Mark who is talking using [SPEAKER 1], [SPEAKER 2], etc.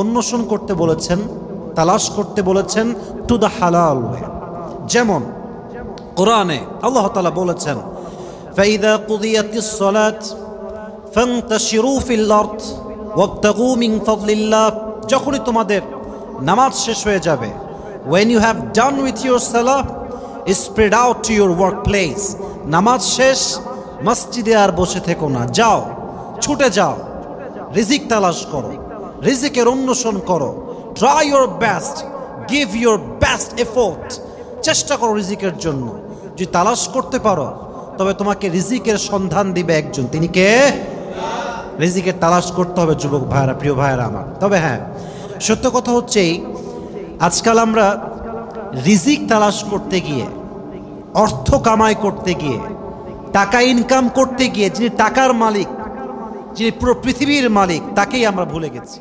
[SPEAKER 1] অন্বেষণ করতে বলেছেন, তালাশ করতে বলেছেন টু দ্য হালাল ওয়ে। যেমন কোরআনে আল্লাহ তাআলা বলেছেন, ফাইদা কুদিয়াতিস সালাত ফান্তাশিরু ফিল আরদ ওয়াবতাগু মিন ফাদলিল্লাহ, যখনই তোমাদের নামাজ শেষ হয়ে যাবে, when you have done with your salah, spread out to your workplace, নামাজ শেষ, মসজিদে আর বসে থেকো না, যাও, ছুটে যাও, রিজিক তালাশ করো, রিজিকের অন্বেষণ করো, try your best, give your best effort, চেষ্টা করো রিজিকের জন্য। যদি তালাশ করতে পারো তবে তোমাকে রিজিকের সন্ধান দিবে একজন, তিনি কে? রিজিকের তালাশ করতে হবে যুবক ভাইরা, প্রিয় ভাইরা আমার। তবে হ্যাঁ, সত্য কথা হচ্ছেই আজকাল আমরা রিজিক তালাশ করতে গিয়ে, অর্থ কামাই করতে গিয়ে, টাকা ইনকাম করতে গিয়ে যিনি টাকার মালিক, যিনি পুরো পৃথিবীর মালিক, তাকেই আমরা ভুলে গেছি।